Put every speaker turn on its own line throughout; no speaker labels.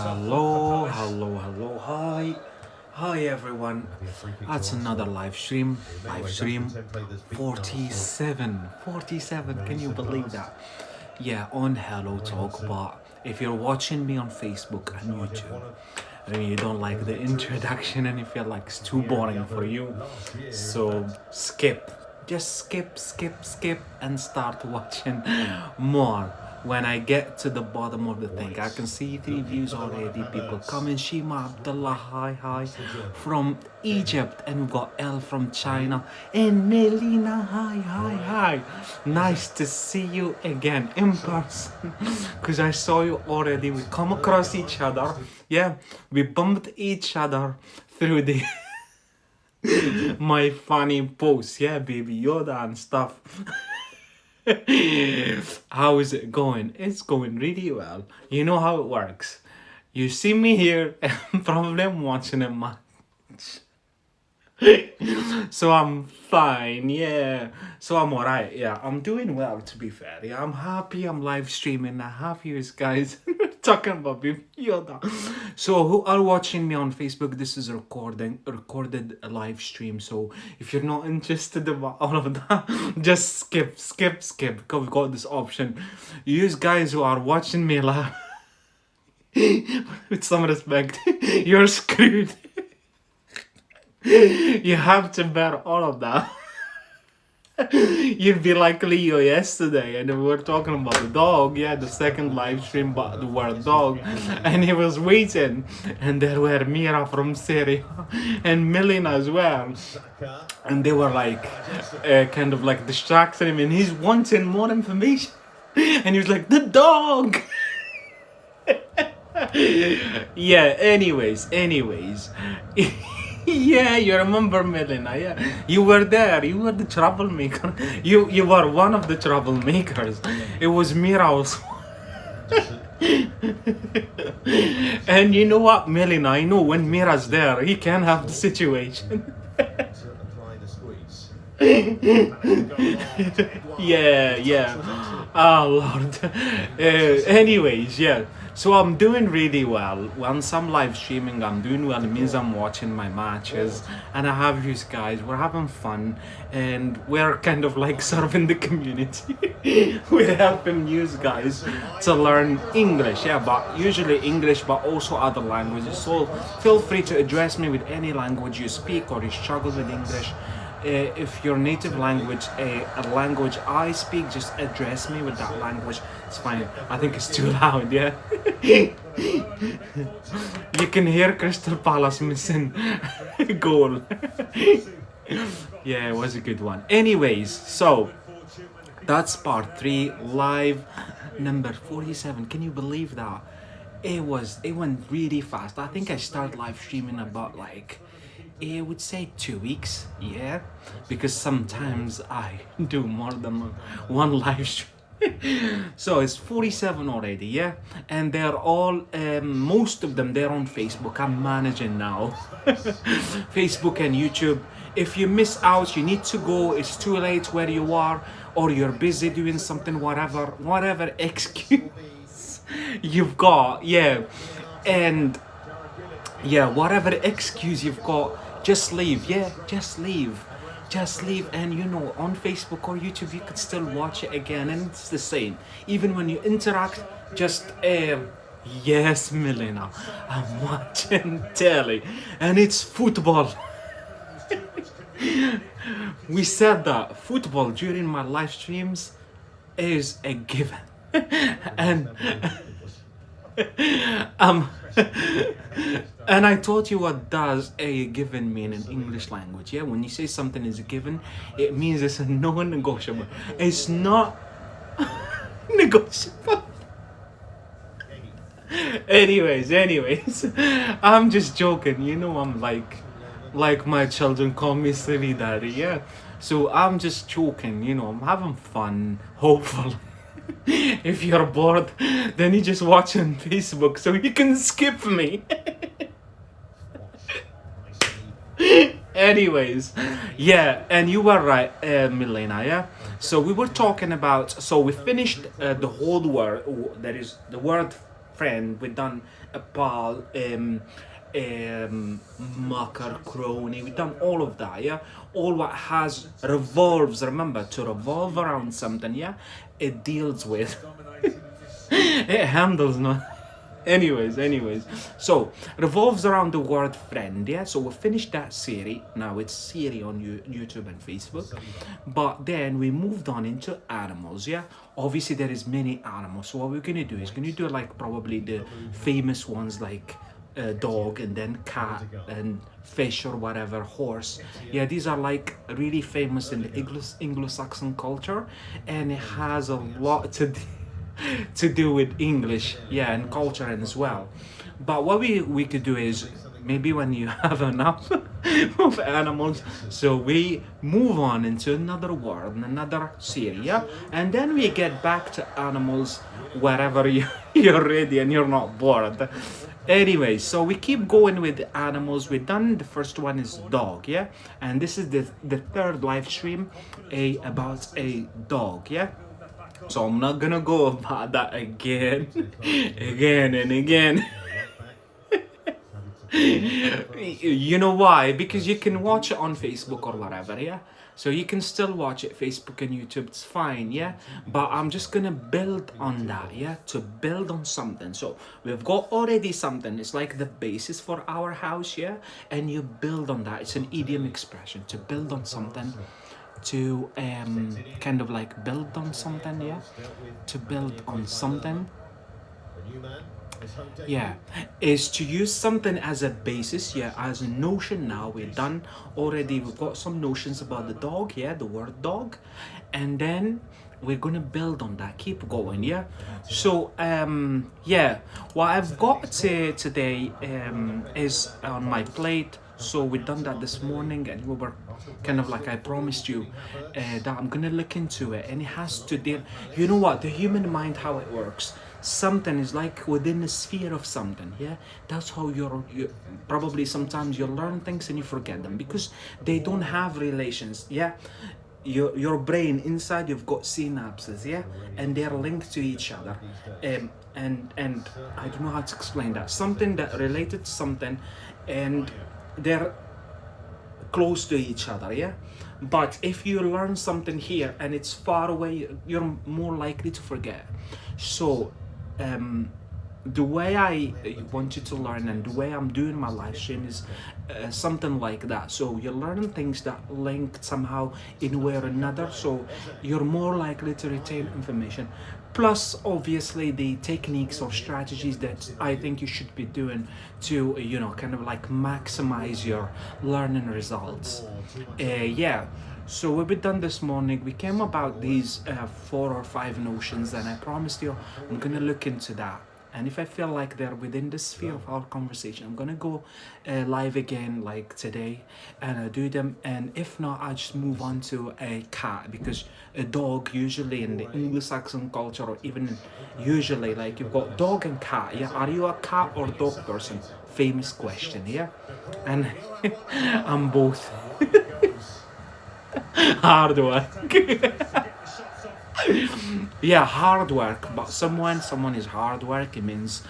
Hello, hi everyone. That's another live stream. 47. Can you believe that? Yeah, on Hello Talk. But if you're watching me on Facebook and YouTube, and you don't like the introduction and you feel like it's too boring for you, so skip. Just skip, and start watching more. When I get to the bottom of the thing, I can see 3 views already. People coming. Shima Abdullah, hi from Egypt, and we got L from China, and Melina, hi. Nice to see you again in person, because I saw you already. We come across each other. Yeah, we bumped each other through the my funny posts. Yeah, baby Yoda and stuff. How is it going? It's going really well. You know how it works. You see me here, and probably I'm watching a match. So I'm fine, yeah. So I'm alright, yeah. I'm doing well, to be fair. Yeah, I'm happy I'm live streaming. I have you guys talking about Baby Yoda. So who are watching me on Facebook, this is a recorded live stream. So if you're not interested about all of that, just skip. Because we've got this option. You guys who are watching me live, with some respect, you're screwed. You have to bear all of that. You'd be like Leo yesterday, and we were talking about the dog. Yeah, the second live stream about the word dog, and he was waiting, and there were Mira from Syria and Melina as well, and they were like kind of like distracting him, and he's wanting more information, and he was like, the dog. Yeah, anyways. Yeah, you remember Melina, yeah. You were there, you were the troublemaker. You were one of the troublemakers. It was Mira's. And you know what, Melina, I know when Mira's there, he can have the situation. Yeah. Oh Lord. Anyways, yeah. So I'm doing really well. Once I'm live streaming, I'm doing well. It means I'm watching my matches, and I have you guys. We're having fun, and we're kind of like serving the community. We're helping you guys to learn English, yeah, but usually English, but also other languages. So feel free to address me with any language you speak or you struggle with English. If your native language, a language I speak, just address me with that language. It's fine. I think it's too loud, yeah? You can hear Crystal Palace missing goal. Yeah, it was a good one. Anyways, so that's part 3, live number 47. Can you believe that? It went really fast. I think I started live streaming about like, I would say 2 weeks, yeah, because sometimes I do more than one live stream. So it's 47 already, yeah, and they're all most of them, they're on Facebook. I'm managing now. Facebook and YouTube. If you miss out, you need to go. It's too late where you are, or you're busy doing something, whatever excuse you've got, yeah, and yeah, whatever excuse you've got, just leave, yeah, just leave, and you know, on Facebook or YouTube you could still watch it again, and it's the same. Even when you interact, just yes, Melina, I'm watching telly, and it's football. We said that football during my live streams is a given. And and I taught you what does a given mean in English language. Yeah, when you say something is a given, it means it's a non-negotiable. It's not negotiable. Anyways, I'm just joking. You know, I'm like my children call me silly daddy. Yeah, so I'm just joking. You know, I'm having fun. Hopefully. If you're bored, then you just watch on Facebook so you can skip me. Anyways, yeah, and you were right, Milena, yeah? So we were talking about, so we finished the whole word, that is the word friend, we done a pal, mucker, crony, we done all of that, yeah? All what has revolves, remember, to revolve around something, yeah? It deals with, it handles, no? Anyways, so revolves around the word friend, yeah. So we finished that series. Now it's series on YouTube and Facebook, but then we moved on into animals, yeah. Obviously there is many animals, so what we're gonna do is gonna do like probably the famous ones like dog, and then cat, and fish, or whatever, horse. Yeah, these are like really famous in the Anglo-Saxon culture, and it has a lot to do with English, yeah, and culture as well. But what we could do is maybe when you have enough of animals, so we move on into another world and another series, yeah, and then we get back to animals wherever you're ready and you're not bored. Anyway, so we keep going with the animals. We've done the first one is dog, yeah, and this is the third live stream about a dog, yeah. So I'm not gonna go about that again, again and again. You know why? Because you can watch it on Facebook or whatever, yeah? So you can still watch it, Facebook and YouTube, it's fine, yeah? But I'm just gonna build on that, yeah? To build on something. So we've got already something, it's like the basis for our house, yeah? And you build on that. It's an idiom expression, to build on something, to kind of like build on something, yeah? To build on something, yeah, is to use something as a basis, yeah, as a notion. Now we're done already, we've got some notions about the dog, yeah, the word dog, and then we're gonna build on that, keep going, yeah. So yeah, what I've got today is on my plate. So we done that this morning, and we were kind of like, I promised you that I'm gonna look into it, and it has to deal, you know what, the human mind, how it works. Something is like within the sphere of something, yeah. That's how you probably sometimes you learn things and you forget them because they don't have relations, yeah. Your brain inside, you've got synapses, yeah, and they're linked to each other, and I don't know how to explain that, something that related to something, and they're close to each other, yeah. But if you learn something here and it's far away, you're more likely to forget. So the way I want you to learn, and the way I'm doing my live stream is something like that. So you're learning things that link somehow in way or another, so you're more likely to retain information. Plus, obviously, the techniques or strategies that I think you should be doing to, you know, kind of like maximize your learning results. Yeah. So what we done this morning, we came about these 4 or 5 notions, and I promised you I'm gonna look into that. And if I feel like they're within the sphere of our conversation, I'm gonna go live again like today, and I do them. And if not, I just move on to a cat, because a dog usually in the Anglo-Saxon culture, or even usually like you've got dog and cat. Yeah, are you a cat or dog person? Famous question. Yeah, and I'm both. Hard work. Yeah, hard work, but someone is hard work, it means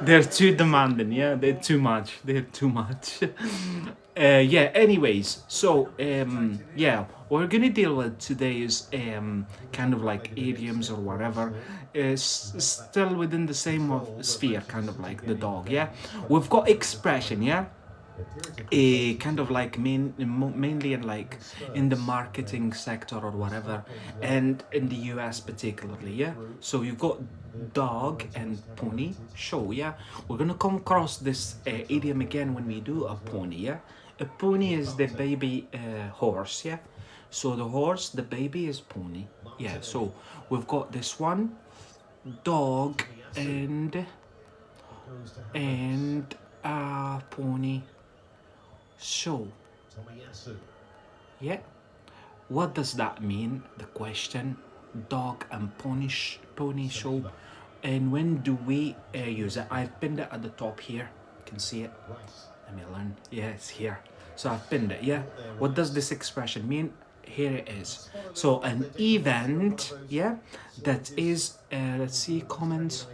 they're too demanding, yeah, they're too much. Yeah, anyways, so yeah, what we're gonna deal with today is kind of like idioms or whatever, is still within the same sphere, kind of like the dog, yeah. We've got expression, yeah, kind of like mainly in like in the marketing sector or whatever, and in the US particularly, yeah. So you've got dog and pony show, yeah. We're gonna come across this idiom again when we do a pony, yeah. A pony is the baby horse, yeah. So the horse, the baby is pony, yeah. So we've got this one, dog and pony show, yeah. What does that mean? The question, dog and pony show, and when do we use it? I've pinned it at the top here. You can see it. Let me learn. Yeah, it's here. So I've pinned it. Yeah. What does this expression mean? Here it is. So an event, yeah, that is. Let's see comments.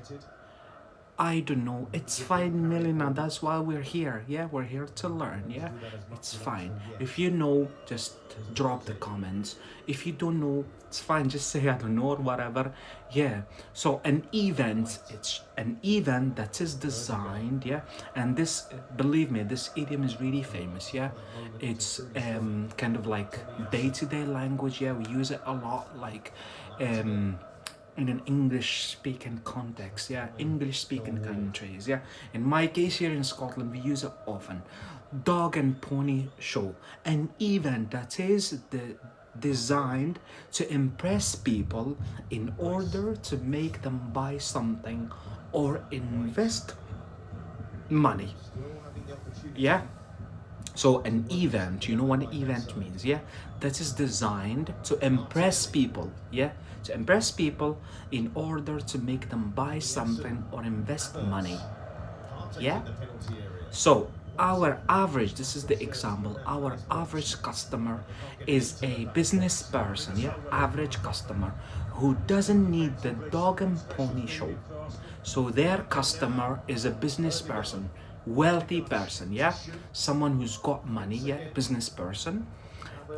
I don't know. It's fine, Melina. That's why we're here. Yeah, we're here to learn. Yeah, it's fine. If you know, just drop the comments. If you don't know, it's fine. Just say I don't know or whatever. Yeah. So an event, it's an event that is designed. Yeah, and this, believe me, this idiom is really famous. Yeah, it's kind of like day-to-day language. Yeah, we use it a lot. Like, in an English speaking context, yeah, English speaking countries, yeah. In my case here in Scotland, we use it often. Dog and pony show, an event that is designed to impress people in order to make them buy something or invest money, yeah. So an event, you know what an event means, yeah? That is designed to impress people, yeah? To impress people in order to make them buy something or invest money, yeah? So our average, this is the example, our average customer is a business person, yeah? Average customer who doesn't need the dog and pony show. So their customer is a business person, wealthy person, yeah? Someone who's got money, yeah? Business person,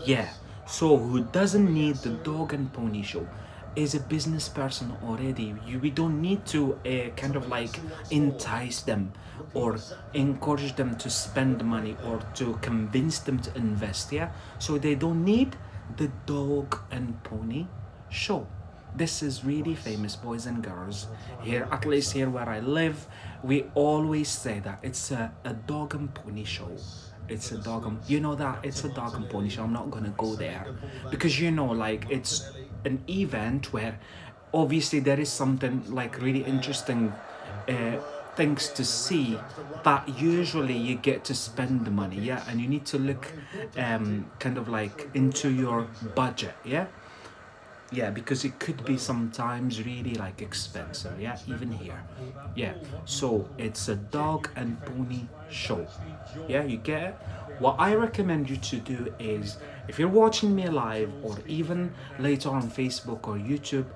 yeah. So who doesn't need the dog and pony show is a business person already. We don't need to kind of like entice them or encourage them to spend money or to convince them to invest, yeah? So they don't need the dog and pony show. This is really famous, boys and girls. Here, at least here where I live, we always say that it's a dog and pony show. It's a dog and, you know that it's a dog and pony show. I'm not gonna go there because, you know, like, it's an event where obviously there is something like really interesting things to see, but usually you get to spend the money, yeah, and you need to look kind of like into your budget, yeah. Yeah, because it could be sometimes really like expensive, yeah, even here, yeah. So it's a dog and pony show, yeah, you get it. What I recommend you to do is, if you're watching me live or even later on Facebook or YouTube,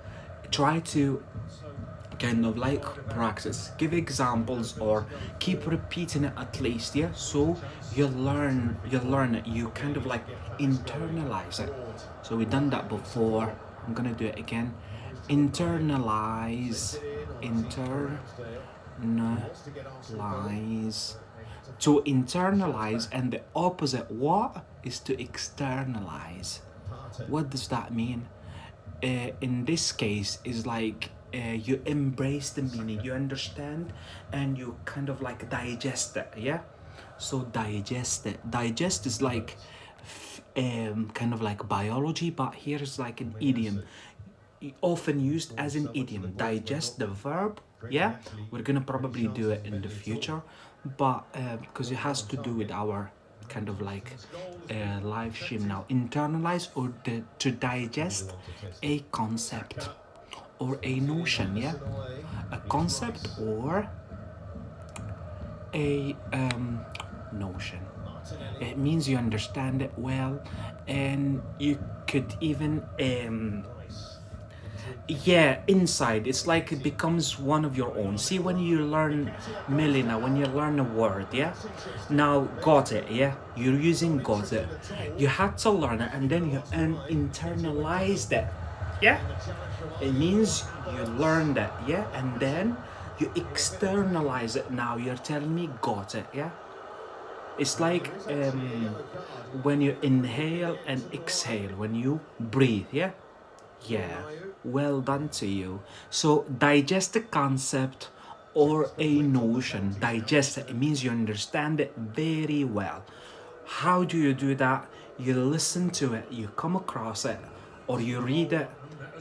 try to kind of like practice, give examples or keep repeating it at least, yeah. So you learn it, you kind of like internalize it. So we've done that before, I'm gonna do it again. Internalize, to internalize, and the opposite what is to externalize. What does that mean? In this case is like you embrace the meaning, you understand, and you kind of like digest it, yeah. So digest is like kind of like biology, but here's like an idiom often used as an idiom. Digest, the verb, yeah. We're gonna probably do it in the future, but because it has to do with our kind of like live stream now. Internalize, or to digest a concept or a notion, yeah. A concept or a notion. It means you understand it well, and you could even yeah, inside, it's like it becomes one of your own. See, when you learn, Melina, when you learn a word, yeah, now got it, yeah, you're using got it, you had to learn it and then you internalized it, yeah. It means you learned it, yeah, and then you externalize it. Now you're telling me got it, yeah. It's like when you inhale and exhale, when you breathe, yeah. Yeah, well done to you. So digest a concept or a notion. Digest it, it means you understand it very well. How do you do that? You listen to it, you come across it, or you read it,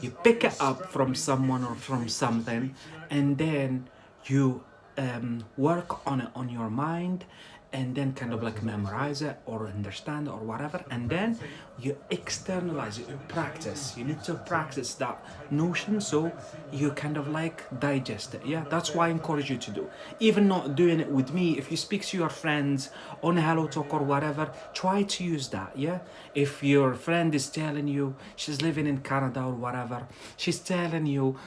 you pick it up from someone or from something, and then you work on it on your mind, and then kind of like memorize it or understand it or whatever, and then you externalize it, you practice. You need to practice that notion so you kind of like digest it, yeah. That's why I encourage you to do. Even not doing it with me, if you speak to your friends on Hello Talk or whatever, try to use that, yeah. If your friend is telling you, she's living in Canada or whatever, she's telling you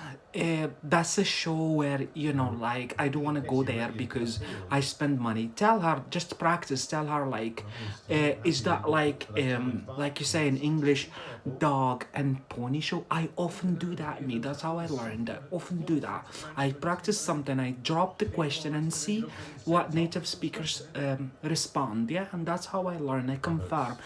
That's a show where, like, I don't want to go there because I spend money. Tell her, just practice. Tell her, like, is that like you say in English, dog and pony show? I often do that, me. That's how I learned. I often do that. I practice something, I drop the question and see what native speakers respond. Yeah, and that's how I learn. I confirm.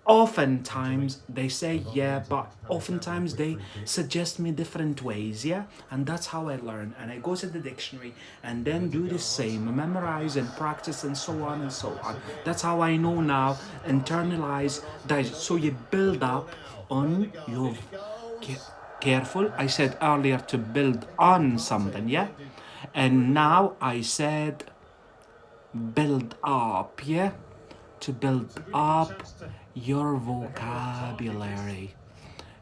Oftentimes they say yeah, but oftentimes they suggest me different ways. Yeah, and that's how I learn. And I go to the dictionary and then do the same, memorize and practice and so on and so on. That's how I know now. Internalize that. So you build up on your careful. I said earlier to build on something. Yeah, and now I said build up. Yeah, to build up your vocabulary.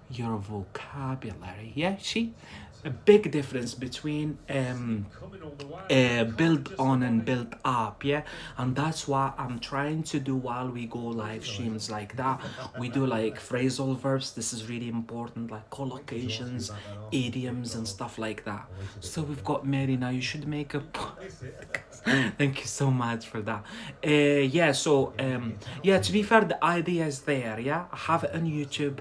Your vocabulary. Yeah, see? A big difference between build on and build up. Yeah, and that's what I'm trying to do while we go live streams like that. We do like phrasal verbs. This is really important, like collocations, idioms, and stuff like that. So we've got Mary now. You should make a thank you so much for that. Yeah, so yeah, to be fair, the idea is there. Yeah, I have it on YouTube,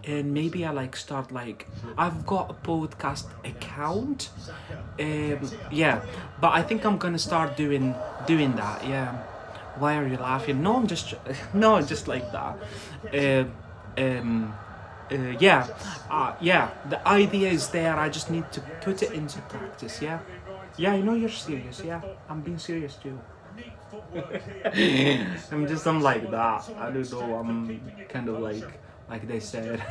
and maybe I like start like I've got a podcast account. Yeah, but I think I'm gonna start doing that. Yeah. Why are you laughing? No, I'm just no, just like that. Uh, um, yeah, yeah. The idea is there. I just need to put it into practice. Yeah, yeah. I know you're serious. Yeah, I'm being serious too. I'm like that. I don't know. I'm kind of like they said.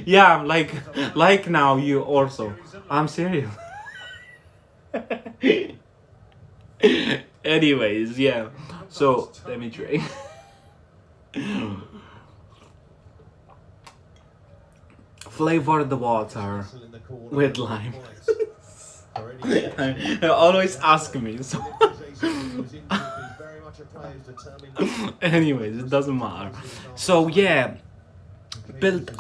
Yeah, I'm like now you also. I'm serious. Anyways, yeah. So let me drink. Flavor the water with lime. They always ask me. So anyways, it doesn't matter. So yeah, build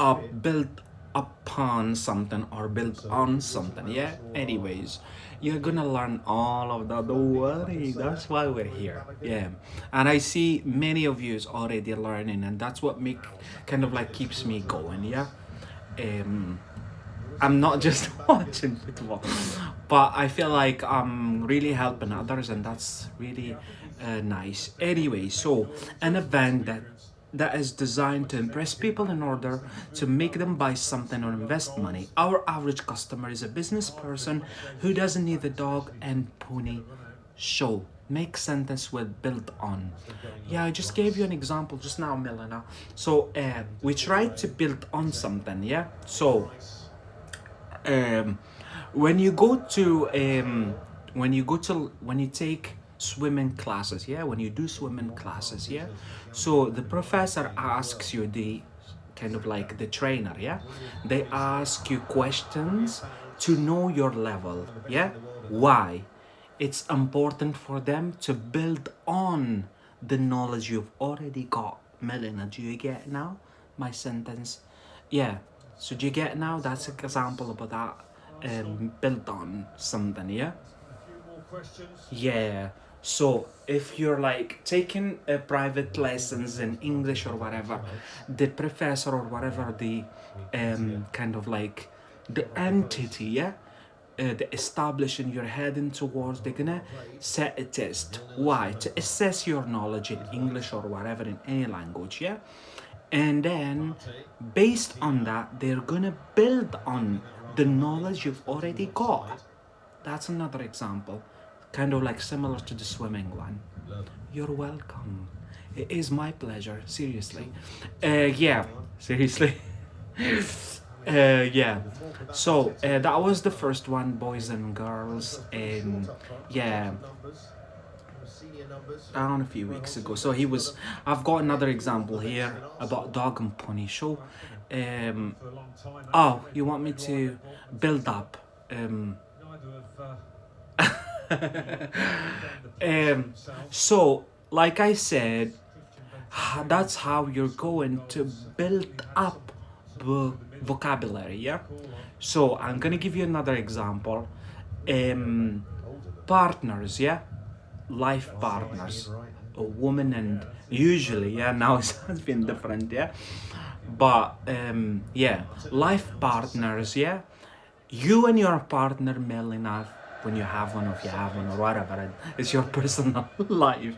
upon something or build on something. Yeah. Anyways, you're gonna learn all of that. Don't worry. That's why we're here. Yeah. And I see many of you is already learning, and that's what make kind of like keeps me going. Yeah. Um, I'm not just watching football, but I feel like I'm really helping others, and that's really nice. Anyway, so an event that is designed to impress people in order to make them buy something or invest money. Our average customer is a business person who doesn't need the dog and pony show. Make sentence with build on. Yeah, I just gave you an example just now, Milena. So we try to build on something. Yeah. So um, when you go to when you take swimming classes, yeah, when you do swimming classes, yeah, so the professor asks you, the kind of like the trainer, yeah, they ask you questions to know your level. Yeah, why? It's important for them to build on the knowledge you've already got. Melina, do you get now my sentence? Yeah. So do you get now? That's an example about that. Build on something, yeah? Yeah. So if you're like taking private lessons in English or whatever, the professor or whatever the kind of like the entity, yeah, the establishing you're heading towards, they're gonna set a test. Why? To assess your knowledge in English or whatever in any language, yeah? And then based on that, they're gonna build on the knowledge you've already got. That's another example, kind of like similar to the swimming one. You're welcome. It is my pleasure, seriously. Yeah, seriously. Yeah. So that was the first one, boys and girls, and yeah, around a few weeks ago. So he was. I've got another example here about dog and pony show. Oh, you want me to build up? So, like I said, that's how you're going to build up vocabulary, yeah? So I'm gonna give you another example. Um, Partners, yeah? Life partners. A woman and usually, yeah, now it has been different, yeah? But yeah, life partners, yeah? You and your partner, Melina, when you have one, or if you have one, or whatever, it's your personal life.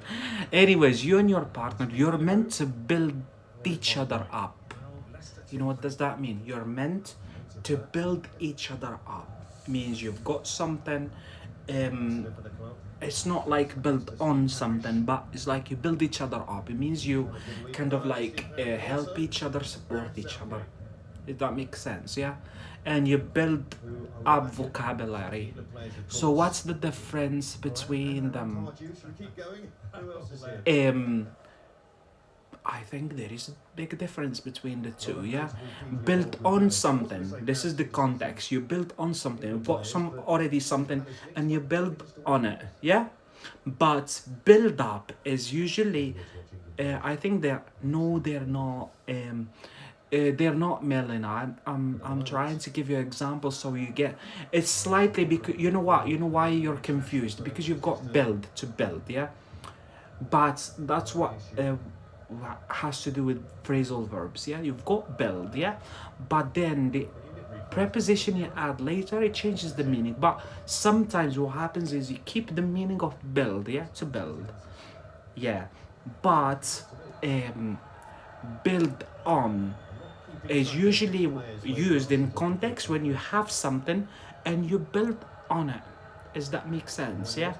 Anyways, you and your partner, you're meant to build each other up. You know what does that mean? You're meant to build each other up. Means you've got something. Um, it's not like build on something, but it's like you build each other up. It means you kind of like help each other, support each other. If that makes sense, yeah? And you build up vocabulary. So what's the difference between them? Um, I think there is a big difference between the two, yeah? Built on something. This is the context. You build on something. You got some already something and you build on it, yeah? But build up is usually, I think they're not. They're not, Melina. I'm trying to give you examples so you get. It's slightly because you know what. You know why you're confused, because you've got build to build, yeah. But that's what has to do with phrasal verbs, yeah. You've got build, yeah, but then the preposition you add later, it changes the meaning. But sometimes what happens is you keep the meaning of build, yeah, to build, yeah. But build on is usually used in context when you have something and you build on it. Does that make sense? Yeah.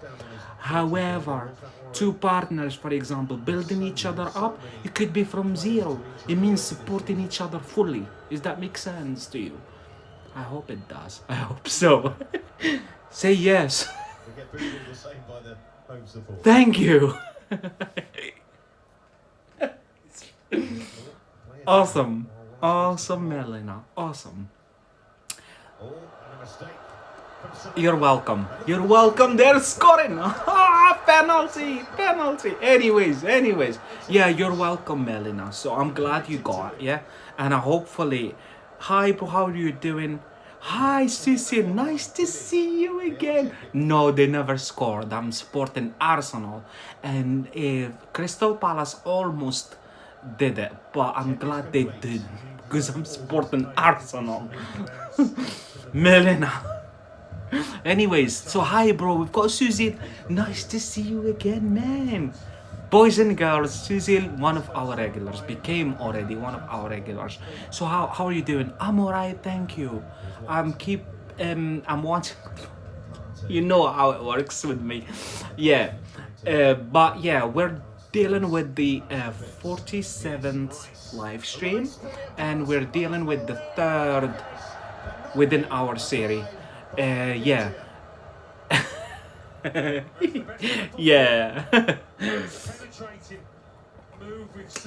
However, two partners, for example, building each other up, it could be from zero. It means supporting each other fully. Does that make sense to you? I hope it does. I hope so. Say yes. Thank you. Awesome. Awesome, Melina. Awesome. You're welcome. You're welcome. They're scoring. Ah, penalty. Penalty. Anyways. Yeah, you're welcome, Melina. So I'm glad you got it, yeah? And hopefully... Hi, bro, how are you doing? Hi, Cecil. Nice to see you again. No, they never scored. I'm supporting Arsenal. And Crystal Palace almost did it, but I'm glad they did because I'm supporting Arsenal. Melina. Anyways, so hi, bro. We've got Susie. Nice to see you again, man. Boys and girls, Susie, one of our regulars, became already one of our regulars. So how are you doing? I'm alright, thank you. I'm watching. You know how it works with me, yeah. But yeah, we're dealing with the 47th live stream, and we're dealing with the third within our series. Yeah. Yeah.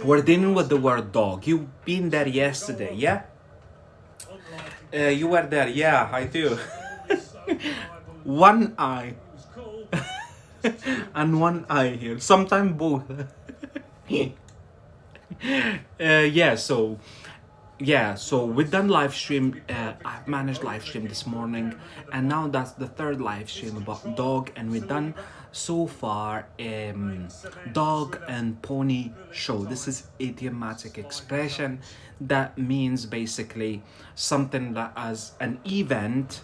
We're dealing with the word dog. You've been there yesterday, yeah? You were there, yeah, I do. One eye. And one eye here. Sometimes both. So we've done live stream. I've managed live stream this morning, and now that's the third live stream about dog, and we've done so far dog and pony show. This is idiomatic expression that means basically something that as an event.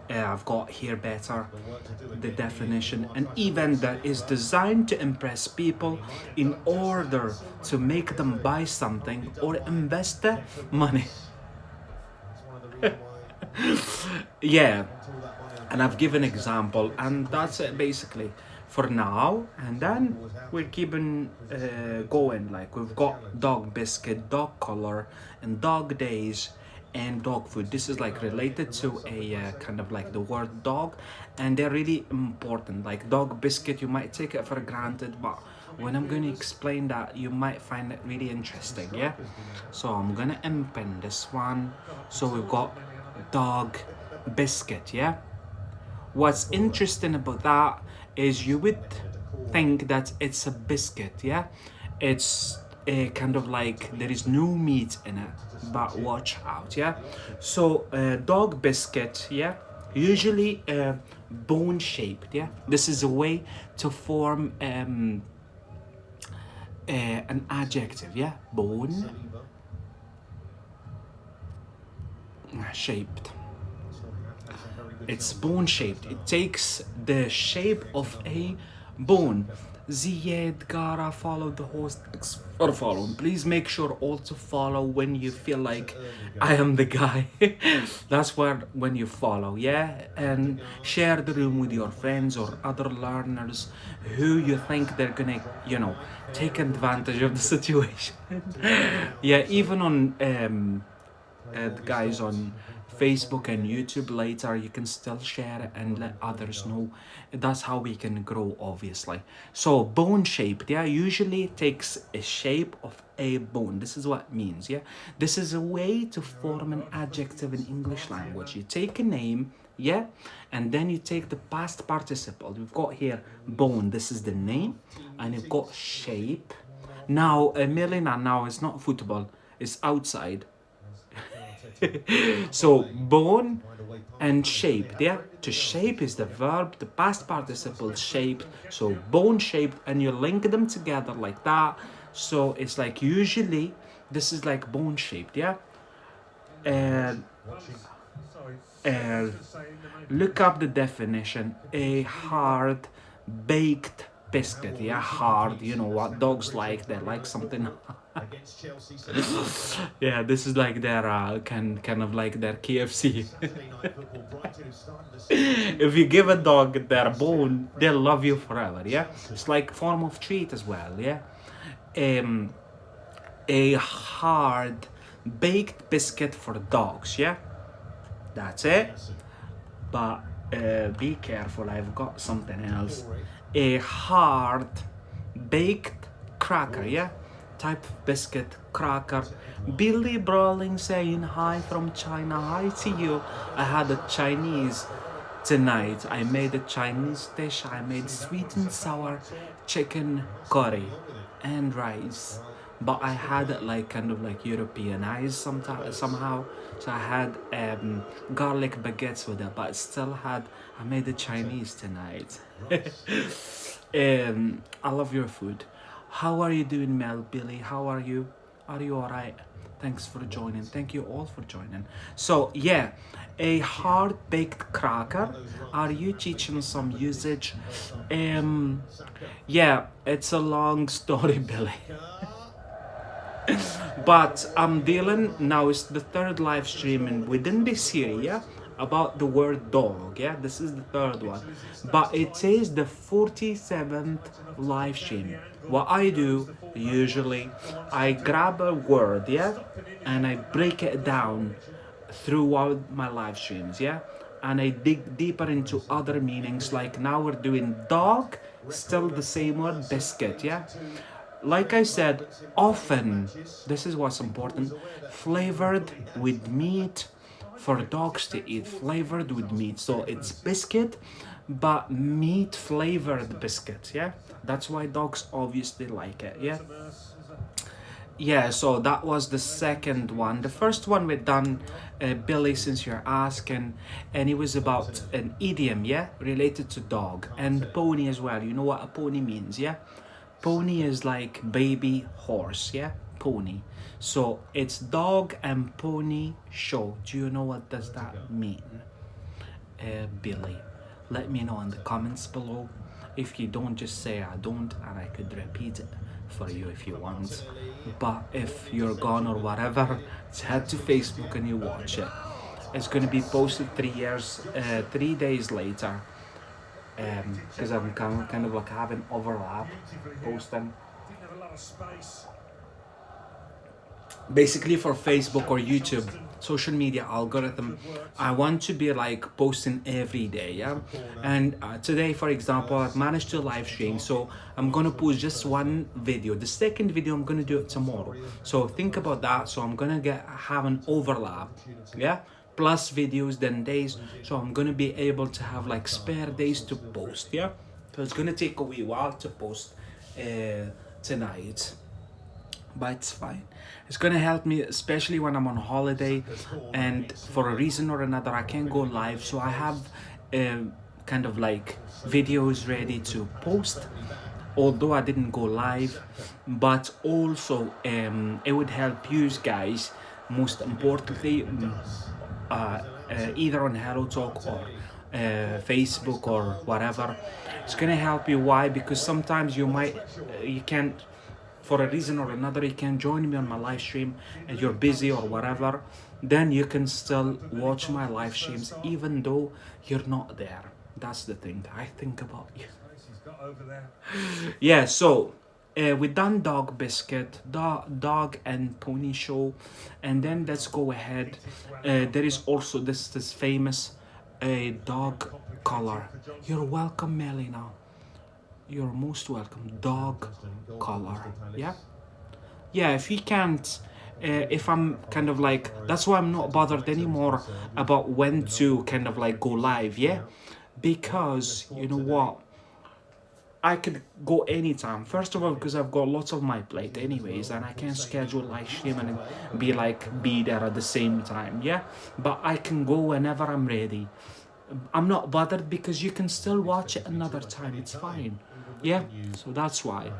I've got here better the definition. An event that is designed to impress people in order to make them buy something or invest their money. Yeah, and I've given example, and that's it basically for now. And then we're keeping going. Like we've got dog biscuit, dog collar, and dog days, and dog food. This is like related to a kind of like the word dog, and they're really important. Like dog biscuit, you might take it for granted, but when I'm going to explain that, you might find it really interesting, yeah? So I'm gonna impin this one. So we've got dog biscuit, yeah? What's interesting about that is you would think that it's a biscuit, yeah? It's kind of like there is no meat in it, but watch out, yeah. So dog biscuit, yeah, usually bone shaped, yeah. This is a way to form an adjective, yeah, bone shaped. It's bone shaped. It takes the shape of a bone. Ziyad Gara followed the host. Thanks for following. Please make sure all to follow when you feel like I am the guy. That's where when you follow, yeah? And share the room with your friends or other learners who you think they're gonna, take advantage of the situation. Yeah, even on the guys on Facebook and YouTube later, you can still share it and let others know. That's how we can grow, obviously. So bone shaped, yeah, usually takes a shape of a bone. This is what it means, yeah. This is a way to form an adjective in English language. You take a name, yeah, and then you take the past participle. We've got here bone, this is the name, and you've got shape. Now Melina, now it's not football, it's outside. So bone and shaped, yeah. To shape is the verb, the past participle shaped. So bone shaped, and you link them together like that. So it's like usually this is like bone shaped, yeah. And uh, look up the definition. A hard baked biscuit, yeah, hard. You know what dogs like? They like something. Yeah, this is like their kind of like their KFC. If you give a dog their bone, they'll love you forever. Yeah, it's like form of treat as well. Yeah, um, a hard baked biscuit for dogs. Yeah, that's it. But be careful, I've got something else. A hard baked cracker, yeah? Type of biscuit, cracker. Billy Brawling saying hi from China. Hi to you. I had a Chinese tonight. I made a Chinese dish. I made sweet and sour chicken curry and rice, but I had it like kind of like Europeanized somehow. So I had garlic baguettes with it, but still had. I made the Chinese tonight. I love your food. How are you doing, Mel? Billy? How are you? Are you alright? Thanks for joining. Thank you all for joining. So yeah, a hard baked cracker. Are you teaching some usage? Yeah, it's a long story, Billy. But I'm dealing now. It's the third live streaming within this series, yeah, about the word dog. Yeah, this is the third one, but it is the 47th live stream. What I do usually, I grab a word, yeah, and I break it down throughout my live streams, yeah, and I dig deeper into other meanings. Like now we're doing dog, still the same word, biscuit, yeah. Like I said, often, this is what's important, flavored with meat for dogs to eat, flavored with meat. So it's biscuit, but meat flavored biscuit, yeah? That's why dogs obviously like it, yeah? Yeah, so that was the second one. The first one we done, Billy, since you're asking, and it was about an idiom, yeah, related to dog and pony as well. You know what a pony means, yeah? Pony is like baby horse, yeah? Pony. So it's dog and pony show. Do you know what does that mean? Billy, let me know in the comments below. If you don't, just say I don't, and I could repeat it for you if you want. But if you're gone or whatever, just head to Facebook and you watch it. It's going to be posted 3 days later, because I'm kind of like having overlap posting. Basically for Facebook or YouTube, social media algorithm, I want to be like posting every day, yeah. And today, for example, I've managed to live stream, so I'm gonna post just one video. The second video I'm gonna do it tomorrow. So think about that. So I'm gonna have an overlap, yeah, plus videos then days. So I'm gonna be able to have like spare days to post, yeah. So it's gonna take a wee while to post tonight. but it's fine. It's gonna help me, especially when I'm on holiday and for a reason or another I can't go live. So I have kind of like videos ready to post, although I didn't go live. But also it would help you guys, most importantly, either on Hello Talk or Facebook or whatever. It's gonna help you. Why? Because sometimes you can't, for a reason or another, you can join me on my live stream and you're busy or whatever. Then you can still watch my live streams even though you're not there. That's the thing. I think about you. Yeah. So we done dog biscuit, dog and pony show, and then let's go ahead. There is also this famous dog collar. You're welcome, Melina. You're most welcome. Dog collar. Yeah. Yeah. If you can't. If I'm kind of like, that's why I'm not bothered anymore about when to kind of like go live, yeah? Because you know what? I could go anytime. First of all, because I've got lots of my plate anyways, and I can schedule live stream and be there at the same time, yeah? But I can go whenever I'm ready. I'm not bothered because you can still watch it another time. It's fine, yeah? So that's why.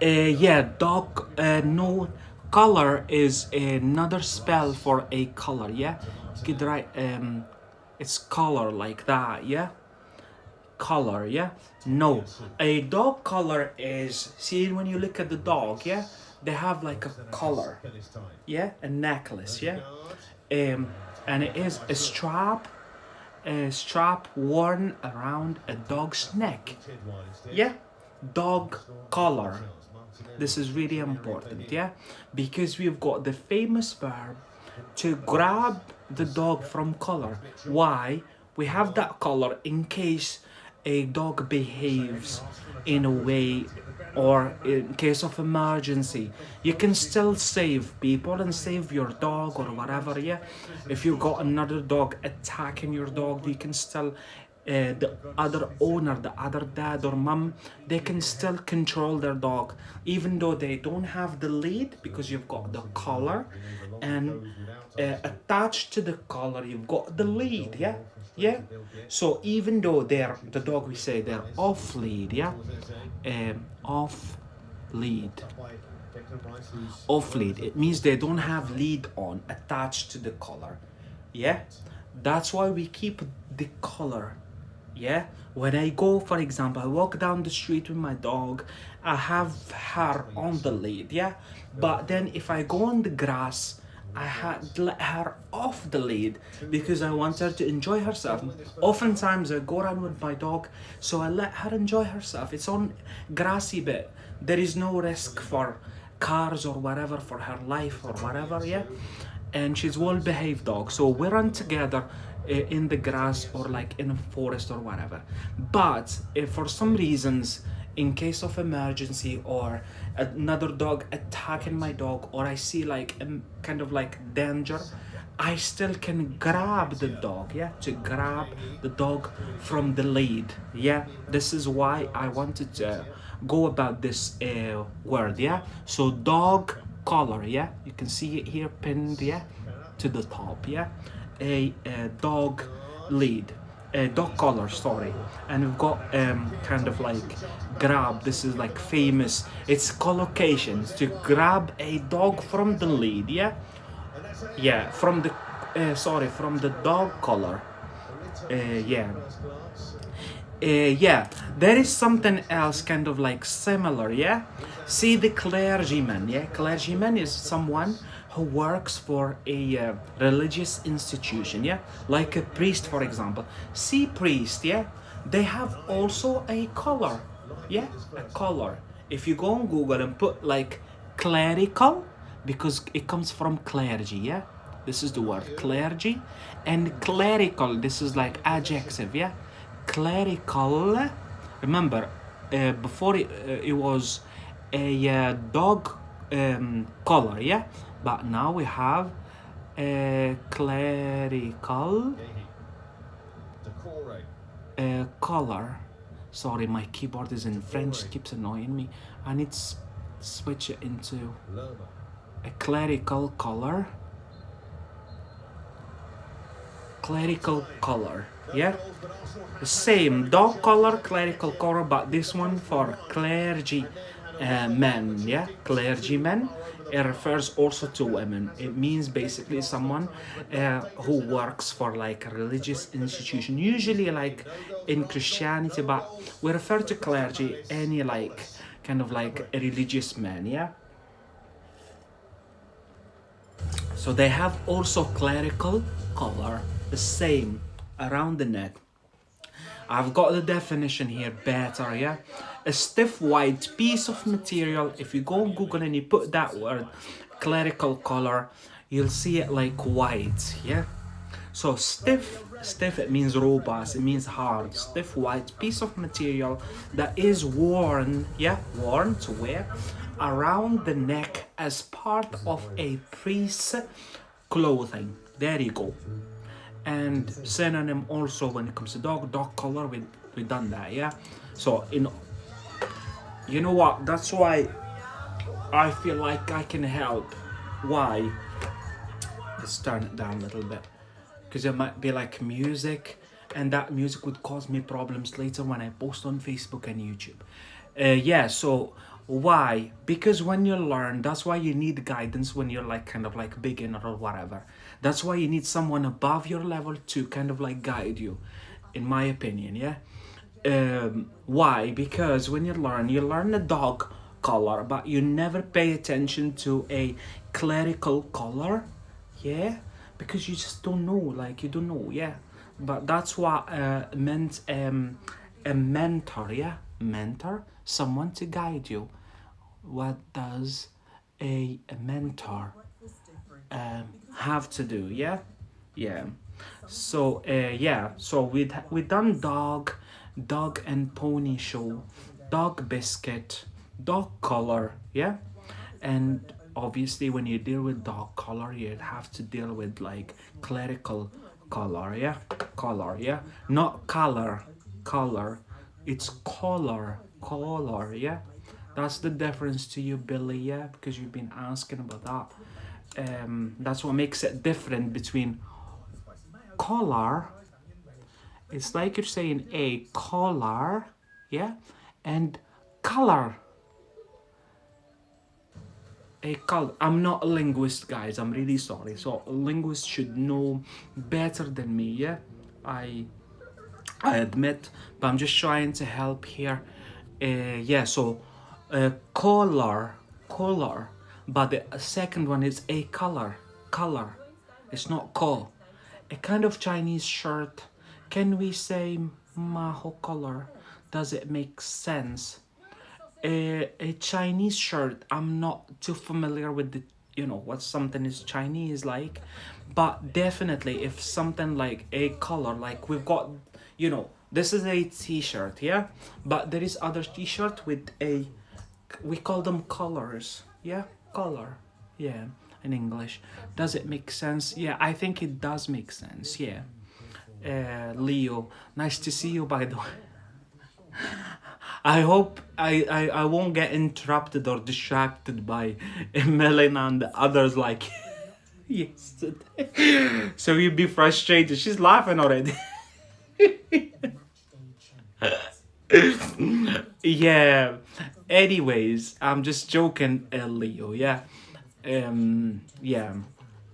Yeah, dog. No, color is another spell for a color. Yeah, good right. It's color like that. Yeah, color. Yeah. No, a dog color is, see, when you look at the dog. Yeah, they have like a collar. Yeah, a necklace. Yeah, and it is a strap worn around a dog's neck. Yeah, dog collar. This is really important, yeah? Because we've got the famous verb to grab the dog from collar. Why? We have that collar in case a dog behaves in a way, or in case of emergency. You can still save people and save your dog or whatever, yeah? If you've got another dog attacking your dog, you can still the other owner, the other dad or mom, they can still control their dog, even though they don't have the lead, because you've got the collar, and attached to the collar, you've got the lead, yeah? Yeah? So even though they're, the dog, we say they're off lead, yeah? Off lead. Off lead. It means they don't have lead on attached to the collar, yeah? That's why we keep the collar. Yeah, when I go, for example, I walk down the street with my dog, I have her on the lead, yeah? But then if I go on the grass, I had let her off the lead because I want her to enjoy herself. Oftentimes I go around with my dog, so I let her enjoy herself. It's on grassy bit. There is no risk for cars or whatever, for her life or whatever, yeah? And she's well-behaved dog, so we run together in the grass or like in a forest or whatever. But if for some reasons, in case of emergency or another dog attacking my dog, or I see like kind of like danger, I still can grab the dog, yeah, to grab the dog from the lead, yeah. This is why I wanted to go about this word, yeah. So dog collar, yeah, you can see it here pinned, yeah, to the top, yeah. A dog lead, a dog collar, sorry. And we've got kind of like grab. This is like famous, it's collocations, to grab a dog from the lead, yeah. Yeah, from the sorry, from the dog collar. Yeah. Yeah, there is something else kind of like similar, yeah? See the clergyman, yeah? Clergyman is someone who works for a religious institution, yeah? Like a priest, for example. See priest, yeah? They have also a collar, yeah? A collar. If you go on Google and put like clerical, because it comes from clergy, yeah? This is the word, clergy. And clerical, this is like adjective, yeah? Clerical, remember, before it was a dog collar, yeah? But now we have clerical collar. Sorry, my keyboard is in French, keeps annoying me. And it's switch it into a clerical color. Clerical color, yeah? The same dog color, clerical color, but this one for clergy men, yeah? Clergymen. It refers also to women. It means basically someone who works for like a religious institution, usually like in Christianity, but we refer to clergy any like kind of like a religious man, yeah? So they have also clerical color, the same around the neck. I've got the definition here better, yeah? A stiff white piece of material. If you go on Google and you put that word, clerical color, you'll see it like white, yeah? So stiff it means robust, it means hard, stiff white piece of material that is worn, yeah, worn to wear around the neck as part of a priest's clothing. There you go. And synonym also when it comes to dog color, we done that, yeah. So you know what? That's why I feel like I can help. Why? Let's turn it down a little bit, because it might be like music, and that music would cause me problems later when I post on Facebook and YouTube. Yeah, so why? Because when you learn, that's why you need guidance when you're like kind of like beginner or whatever. That's why you need someone above your level to kind of like guide you, in my opinion, yeah? Why? Because when you learn a dog color, but you never pay attention to a clerical color, yeah? Because you just don't know, like you don't know, yeah? But that's what meant a mentor, yeah? Mentor, someone to guide you. What does a mentor have to do, yeah? Yeah. So yeah, so we done dog and pony show, dog biscuit, dog color, yeah? And obviously when you deal with dog color, you'd have to deal with like clerical color, yeah? Color, yeah? Not color. It's color, yeah? That's the difference to you, Billy, yeah? Because you've been asking about that. That's what makes it different between collar. It's like you're saying a collar, yeah, and color. A color. I'm not a linguist, guys. I'm really sorry. So a linguist should know better than me, yeah. I admit, but I'm just trying to help here. Yeah. So, color, but the second one is a color. It's not ko. A kind of Chinese shirt. Can we say maho color? Does it make sense? A Chinese shirt. I'm not too familiar with the what something is Chinese like, but definitely if something like a color, like we've got, this is a t-shirt, yeah, but there is other t-shirt with a, we call them colors, yeah, color, yeah, in English. Does it make sense? Yeah, I think it does make sense, yeah. Leo, nice to see you, by the way. I hope I won't get interrupted or distracted by Melina and the others like yesterday. So you'd be frustrated. She's laughing already. Yeah. Anyways, I'm just joking, Leo. Yeah. Yeah.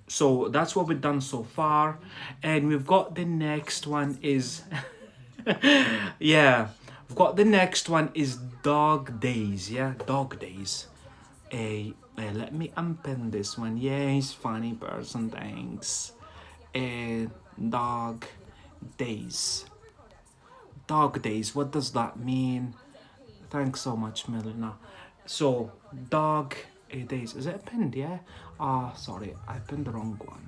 So that's what we've done so far, and we've got the next one is yeah, we've got the next one is dog days, yeah, dog days. Let me unpin this one. Yeah, he's funny person, thanks. Dog days. Dog days, what does that mean? Thanks so much, Melina. So, dog days. Is it pinned, yeah? Sorry, I pinned the wrong one.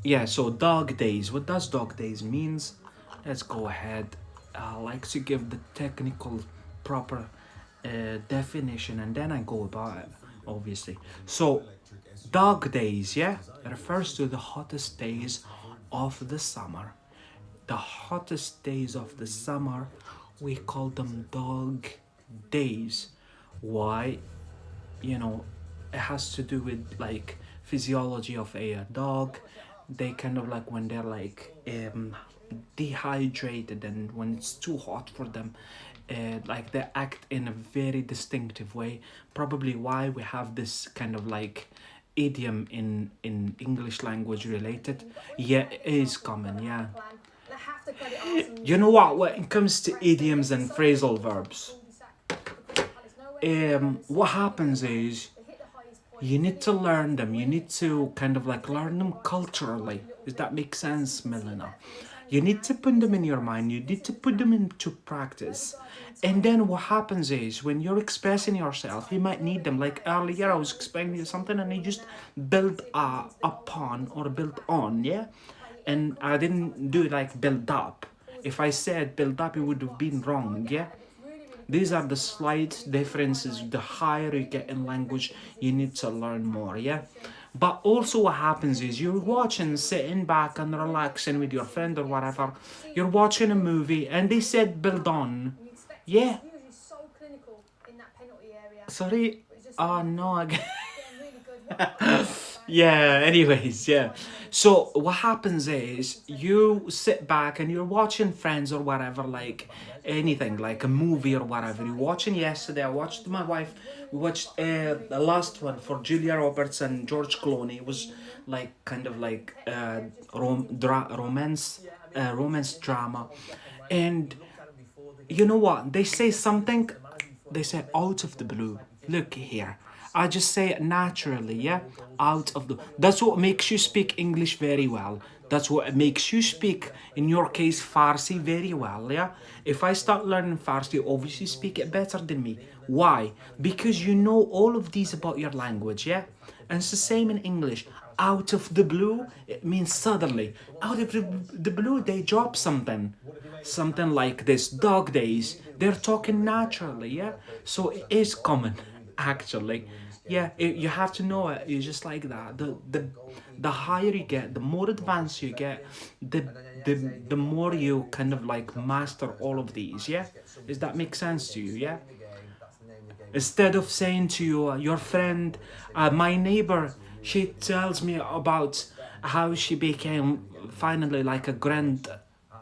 Yeah, so dog days. What does dog days means? Let's go ahead. I like to give the technical proper definition and then I go about it, obviously. So, dog days, yeah, it refers to the hottest days of the summer. The hottest days of the summer we call them dog days. Why? You know, it has to do with like physiology of a dog. They kind of like when they're like dehydrated and when it's too hot for them, like they act in a very distinctive way. Probably why we have this kind of like idiom in English language related. Yeah, it is common. Yeah. You know what? When it comes to idioms and phrasal verbs, what happens is you need to learn them. You need to kind of like learn them culturally. Does that make sense, Melina? You need to put them in your mind. You need to put them into practice. And then what happens is when you're expressing yourself, you might need them. Like earlier, I was explaining something and I just build upon or build on, yeah? And I didn't do like build up. If I said build up, it would have been wrong, yeah? These are the slight differences. The higher you get in language, you need to learn more, yeah? But also what happens is you're watching, sitting back and relaxing with your friend or whatever. You're watching a movie and they said build on. Yeah. Sorry. Oh no, again. Yeah, anyways, yeah. So what happens is you sit back and you're watching Friends or whatever, like anything, like a movie or whatever. You're watching yesterday, I watched with my wife, we watched the last one for Julia Roberts and George Clooney. It was like kind of like romance drama. And you know what? They say something, they say out of the blue. Look here. I just say it naturally, yeah? Out of the. That's what makes you speak English very well. That's what makes you speak, in your case, Farsi very well, yeah? If I start learning Farsi, obviously you speak it better than me. Why? Because you know all of these about your language, yeah? And it's the same in English. Out of the blue, it means suddenly. Out of the blue, they drop something. Something like this, dog days. They're talking naturally, yeah? So it is common, actually. Yeah, you have to know it. It's just like that. The higher you get, the more advanced you get, the more you kind of like master all of these, yeah? Does that make sense to you, yeah? Instead of saying to you, your friend, my neighbor, she tells me about how she became finally like a grand.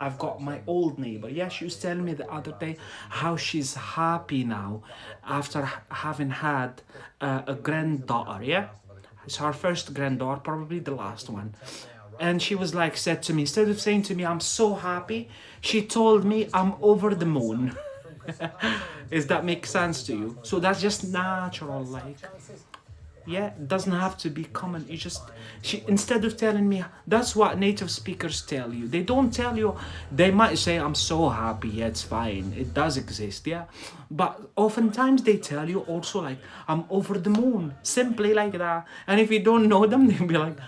I've got my old neighbor. Yeah, she was telling me the other day how she's happy now after having had a granddaughter. Yeah, it's her first granddaughter, probably the last one. And she was like, said to me, instead of saying to me, I'm so happy, she told me I'm over the moon. Does that make sense to you? So that's just natural, like, yeah, it doesn't have to be common. You just, she, instead of telling me, that's what native speakers tell you. They don't tell you, they might say, I'm so happy, yeah, it's fine, it does exist, yeah. But oftentimes they tell you also like, I'm over the moon, simply like that. And if you don't know them, they'll be like,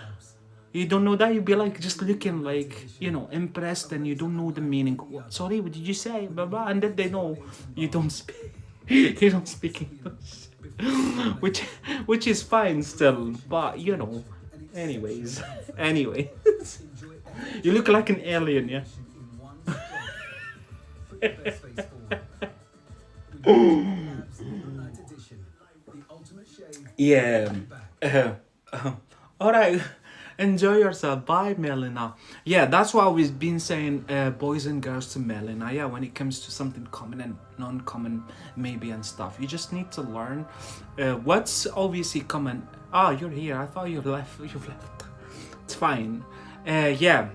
you don't know that, you'd be like just looking like, you know, impressed, and you don't know the meaning. Sorry, what did you say? Blah blah. And then they know you don't speak you don't speak English. which which is fine still, but you know. Anyways. Anyway. You look like an alien, yeah? Yeah. Uh, all right. Enjoy yourself. Bye, Melina. Yeah, that's why we've been saying boys and girls to Melina. Yeah, when it comes to something common and non-common, maybe and stuff, you just need to learn what's obviously common. Ah, you're here. I thought you left. You've left. It's fine. Yeah.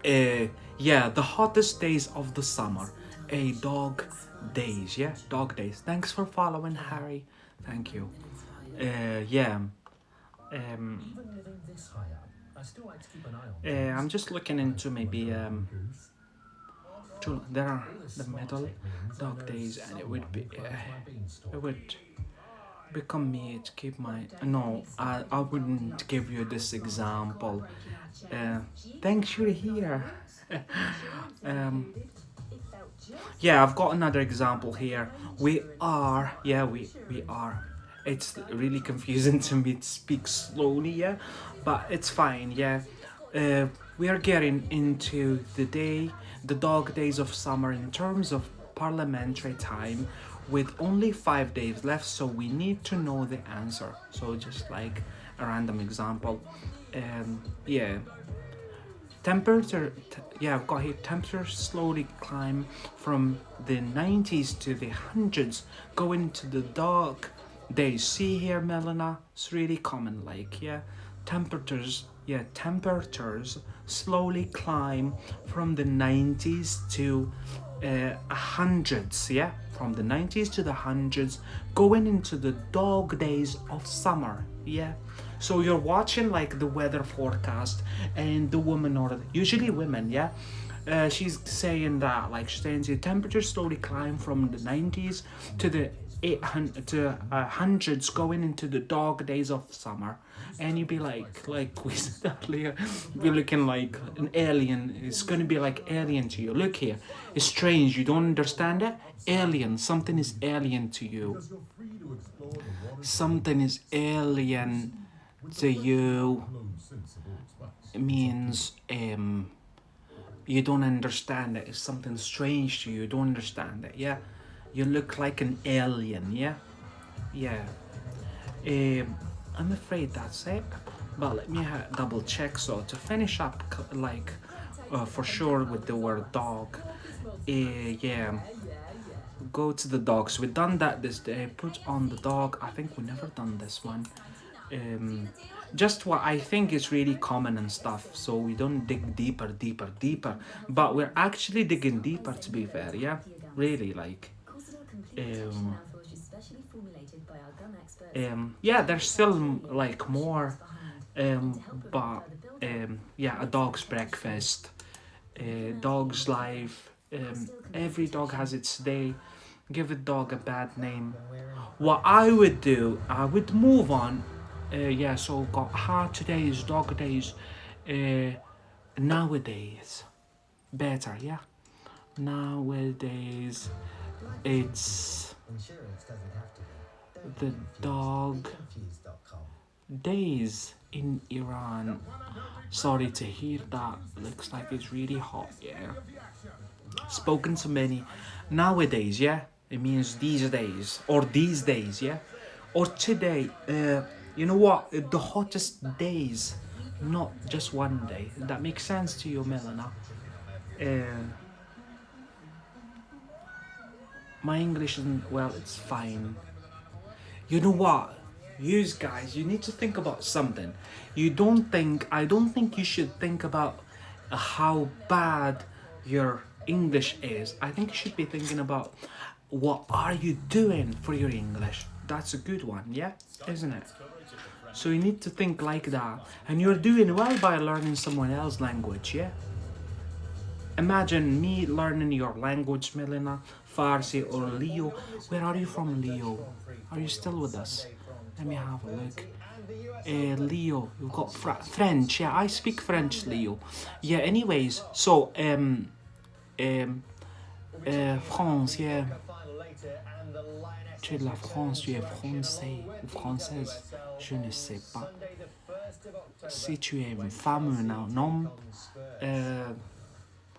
Yeah, the hottest days of the summer. A dog days. Yeah, dog days. Thanks for following, Harry. Thank you. Yeah. Um, I'm just looking into maybe there are the metal dog days, and it would be it would become me to keep my no. I wouldn't give you this example. Thanks, you're here. um, yeah, I've got another example here. We are, yeah, we are. It's really confusing to me to speak slowly, yeah, but it's fine, yeah. Uh, we are getting into the dog days of summer in terms of parliamentary time, with only 5 days left. So we need to know the answer. So just like a random example, yeah, yeah, I've got here. Temperature slowly climb from the 90s to the hundreds, going to the dark days. See here, Melina, it's really common. Like, yeah, temperatures slowly climb from the 90s to hundreds. Yeah, from the 90s to the hundreds, going into the dog days of summer. Yeah, so you're watching like the weather forecast, and the woman, or usually women, yeah, she's saying that, like, she's saying the temperature slowly climb from the 90s to the 800 to hundreds, going into the dog days of summer. And you'd be like we said earlier, be looking like an alien. It's gonna be like alien to you. Look here, it's strange, you don't understand it. Alien, something is alien to you. Something is alien to you. It means you don't understand it. It's something strange to you. You don't understand it. Yeah, you look like an alien. Yeah, yeah. I'm afraid that's it. But let me double check. So to finish up, like, for sure with the word dog. Yeah. Go to the dogs. We've done that this day. Put on the dog. I think we never done this one. Just what I think is really common and stuff, so we don't dig deeper, but we're actually digging deeper, to be fair. Yeah, really, like, yeah, there's still like more, but yeah, a dog's breakfast, dog's life. Every dog has its day. Give a dog a bad name. What I would do, I would move on. Yeah, so got hard today's dog days. Nowadays, better, yeah. Nowadays, it's the dog days in Iran. Sorry to hear that. Looks like it's really hot, yeah. Spoken to many. Nowadays, yeah. It means these days, or these days, yeah. Or today. You know what? The hottest days, not just one day. That makes sense to you, Melina. My English isn't, well, it's fine. You know what? You guys, you need to think about something. I don't think you should think about how bad your English is. I think you should be thinking about what are you doing for your English. That's a good one, yeah? Isn't it? So you need to think like that. And you're doing well by learning someone else's language, yeah? Imagine me learning your language, Melina, Farsi, or Leo. Where are you from, Leo? Are you still with us? Let me have a look. Leo, you've got French. Yeah, I speak French, Leo. Yeah, anyways, so, France, yeah. Tu es de la France, tu es français ou française, je ne sais pas. Si tu es une femme ou un homme,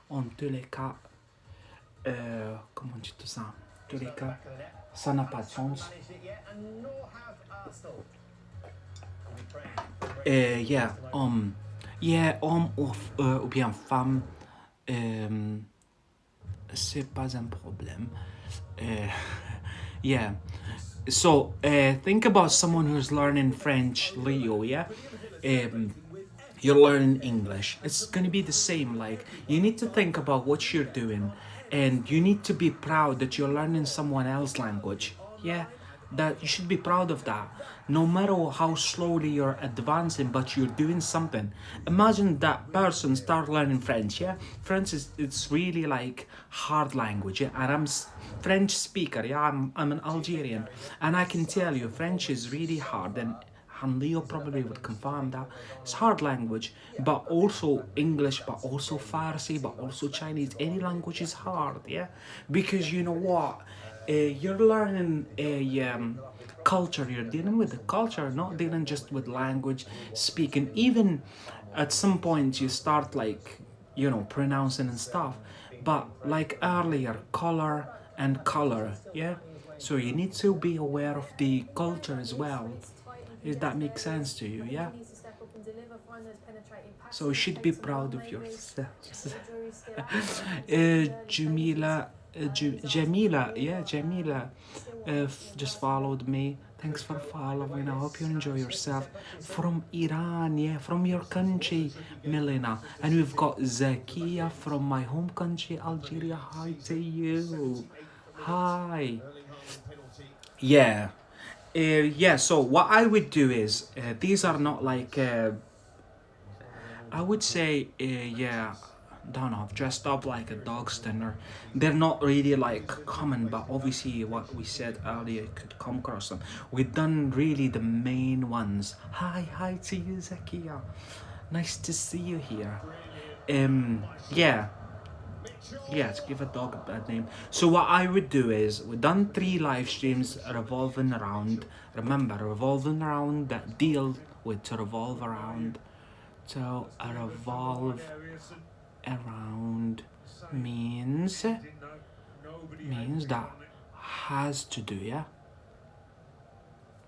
en tous les cas, comment tu te sens? En tous les cas, ça n'a pas de sens. Homme ou bien femme, c'est pas un problème. Yeah. So, think about someone who's learning French, Leo, yeah? You're learning English. It's gonna be the same. Like, you need to think about what you're doing, and you need to be proud that you're learning someone else's language. Yeah? That you should be proud of that. No matter how slowly you're advancing, but you're doing something. Imagine that person start learning French, yeah? French it's really like hard language, yeah? And I'm French speaker, yeah? I'm an Algerian, and I can tell you French is really hard, and Leo probably would confirm that. It's hard language, but also English, but also Farsi, but also Chinese. Any language is hard, yeah? Because you know what? You're learning a culture. You're dealing with the culture, not dealing just with language, speaking. Even at some point, you start like, pronouncing and stuff. But like earlier, color and color, yeah? So you need to be aware of the culture as well. Does that make sense to you, yeah? So you should be proud of yourselves. Jamila, Jamila, yeah, Jamila, just followed me. Thanks for following. I hope you enjoy yourself. From Iran, yeah, from your country, Milena. And we've got Zakia from my home country, Algeria. Hi to you. Hi. Yeah. Yeah, so what I would do is, these are not like, I would say, yeah, don't know, I've dressed up like a dog stunner. They're not really like common, but obviously what we said earlier could come across them. We've done really the main ones. Hi to you, Zakia. Nice to see you here. Yeah, yeah, to give a dog a bad name. So what I would do is, we've done 3 live streams revolving around, remember, revolving around, that deal with to revolve around. So a revolve around means that has to do, yeah?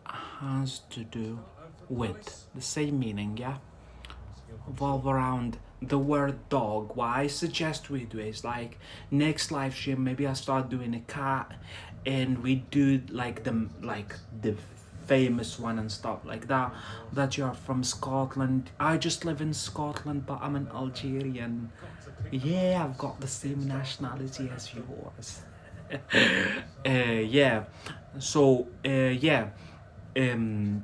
Has to do with the same meaning, yeah? Revolve around the word dog. What I suggest we do is, like, next live stream maybe I start doing a cat, and we do like the famous one and stuff like that. That you're from Scotland. I just live in Scotland, but I'm an Algerian. Yeah, I've got the same nationality as yours. Yeah. So yeah. Um,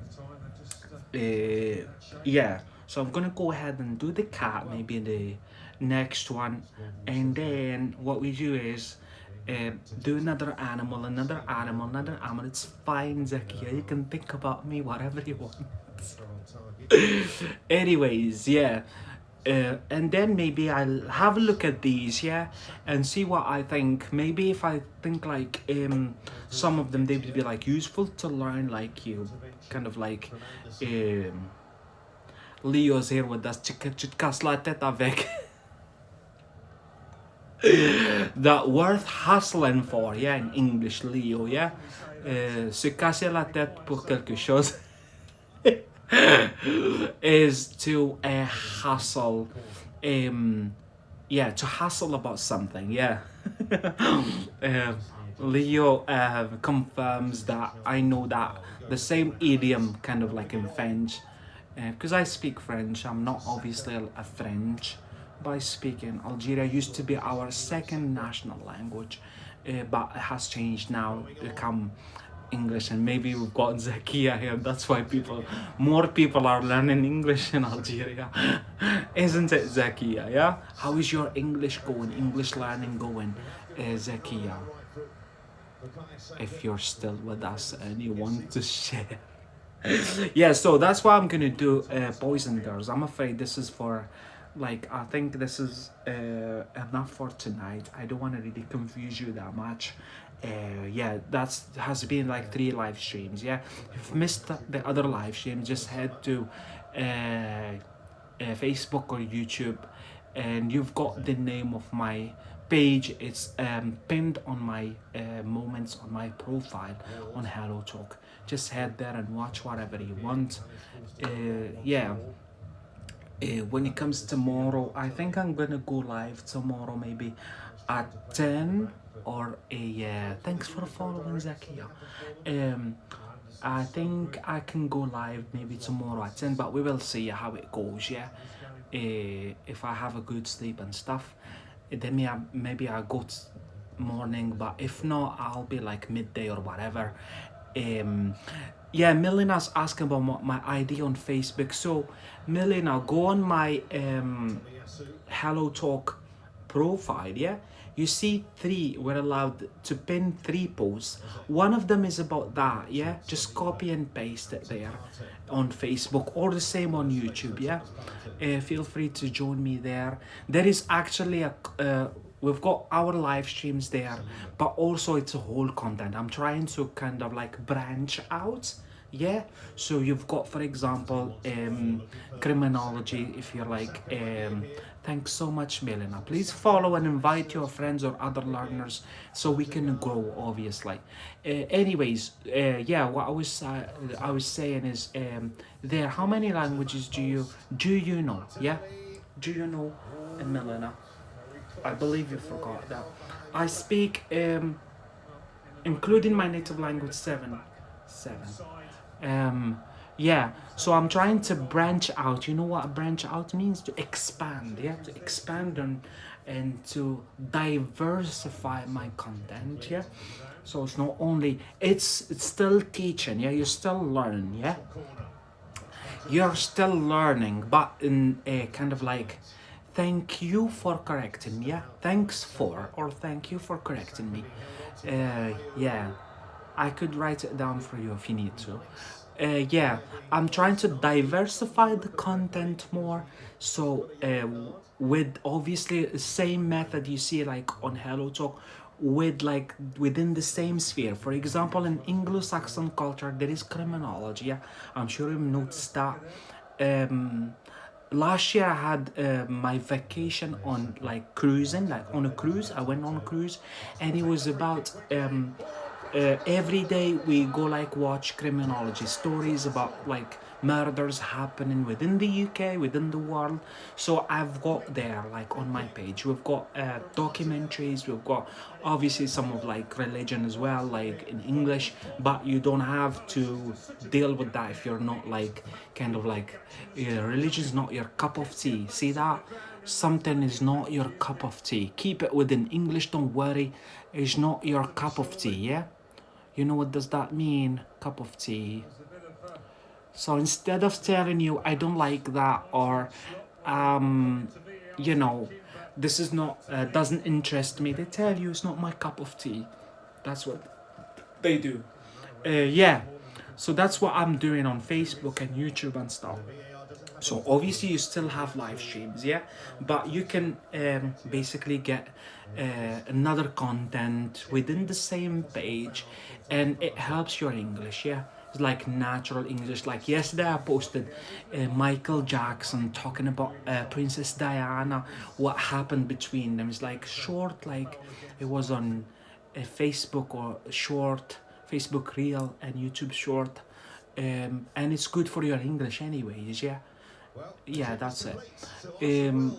yeah, so I'm gonna go ahead and do the cat maybe in the next one, and then what we do is, do another animal, another animal. It's fine, Zakia, you can think about me whatever you want. Anyways, yeah. And then maybe I'll have a look at these, yeah, and see what I think. Maybe if I think like, some of them, they would be like useful to learn, like you kind of like, Leo's here with us. Chitka slatet avec. That worth hustling for, yeah, in English, Leo, yeah. Se casser la tête pour quelque chose is to hustle, yeah, to hustle about something, yeah. Leo confirms that I know that the same idiom kind of like in French, because I speak French. I'm not obviously a French, but I speak in Algeria. Used to be our second national language, but it has changed now, become English, and maybe we've got Zakia here. That's why more people are learning English in Algeria, isn't it, Zakia? Yeah. How is your English going? English learning going, Zakia? If you're still with us and you want to share. Yeah, so that's what I'm gonna do, boys and girls. I'm afraid this is for, like, I think this is enough for tonight. I don't want to really confuse you that much. Yeah, that's has been like 3 live streams. Yeah, if you've missed the other live stream, just head to Facebook or YouTube, and you've got the name of my page. It's pinned on my moments on my profile on Hello Talk. Just head there and watch whatever you want. Yeah. When it comes tomorrow, I think I'm gonna go live tomorrow, maybe at 10 or a. Thanks for following, Zakia. I think I can go live maybe tomorrow at 10, but we will see how it goes. Yeah. If I have a good sleep and stuff, then maybe I'll go morning, but if not, I'll be like midday or whatever. Yeah, Melina's asking about my ID on Facebook. So Melina, go on my Hello Talk profile, yeah? You see 3, we're allowed to pin 3 posts. One of them is about that, yeah? Just copy and paste it there on Facebook, or the same on YouTube, yeah? Feel free to join me there. There is actually a we've got our live streams there, but also it's a whole content. I'm trying to kind of like branch out. Yeah, so you've got, for example, criminology. If you're like, thanks so much, Melina. Please follow and invite your friends or other learners so we can grow. Obviously, anyways, yeah. What I was saying is, there. How many languages do you know? Yeah, do you know, Melina? I believe you forgot that. I speak, including my native language, seven. Um, yeah. So I'm trying to branch out. You know what a branch out means? To expand. Yeah, to expand and to diversify my content. Yeah. So it's not only it's still teaching. Yeah, you still learn. Yeah, you're still learning, but in a kind of like, thank you for correcting me. Yeah, thanks for, or thank you for correcting me. Yeah, I could write it down for you if you need to. Yeah, I'm trying to diversify the content more. So, with obviously the same method you see like on Hello Talk, with like within the same sphere. For example, in Anglo-Saxon culture, there is criminology. Yeah, I'm sure you've noticed that. Um, Last year I had my vacation on like cruising, like on a cruise. I went on a cruise, and it was about every day we go like watch criminology stories about like murders happening within the UK, within the world. So I've got there like on my page. We've got documentaries. We've got obviously some of like religion as well, like in English. But you don't have to deal with that if you're not like kind of like religion's not your cup of tea. See that? Something is not your cup of tea. Keep it within English. Don't worry. It's not your cup of tea. Yeah. You know what does that mean? Cup of tea. So instead of telling you I don't like that, or um, you know, this is not doesn't interest me, they tell you it's not my cup of tea. That's what they do. Yeah. So that's what I'm doing on Facebook and YouTube and stuff. So obviously you still have live streams, yeah, but you can basically get another content within the same page, and it helps your English, yeah. It's like natural English. Like yesterday I posted Michael Jackson talking about Princess Diana, what happened between them. It's like short, like it was on Facebook or short, Facebook Reel and YouTube Short, and it's good for your English anyways, yeah. Yeah, that's it. Um,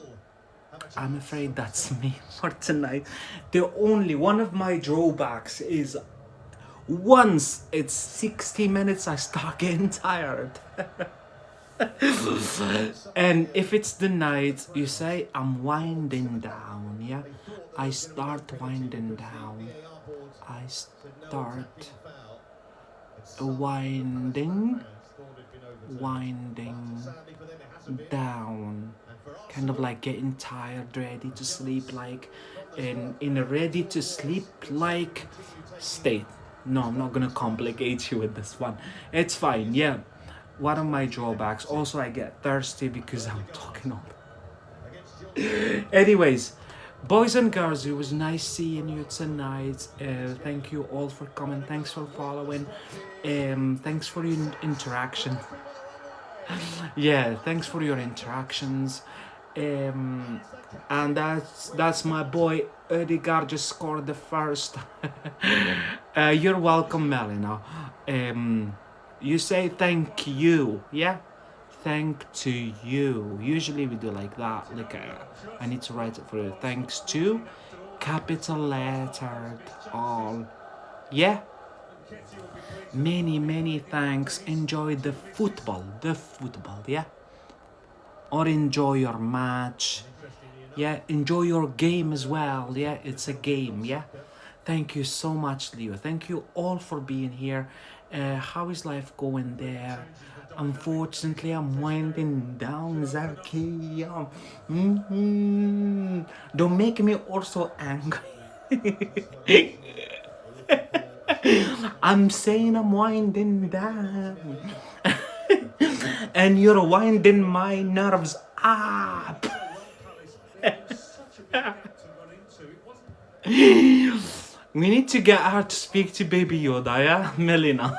I'm afraid that's me for tonight. The only one of my drawbacks is once it's 60 minutes, I start getting tired. And if it's the night, you say, I'm winding down, yeah? I start winding down. I start winding down, kind of like getting tired, ready to sleep, like in a ready to sleep like state. No, I'm not gonna complicate you with this one. It's fine. Yeah, one of my drawbacks. Also, I get thirsty because I'm talking all. Anyways, boys and girls, it was nice seeing you tonight. Thank you all for coming. Thanks for following. Thanks for your interaction. Yeah, thanks for your interactions. Um, and that's my boy Odegaard just scored the first. You're welcome, Melina. You say thank you, yeah? Thank to you. Usually we do like that. Like I need to write it for you. Thanks to, capital lettered, all. Yeah. Many thanks. Enjoy the football. Yeah. Or enjoy your match. Yeah, enjoy your game as well. Yeah, it's a game. Yeah. Thank you so much, Leo. Thank you all for being here. How is life going there? Unfortunately, I'm winding down, Zarkia. Don't make me also angry. I'm saying I'm winding down. And you're winding my nerves up. We need to get her to speak to Baby Yoda, yeah? Melina.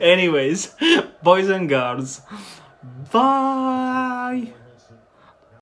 Anyways, boys and girls, bye.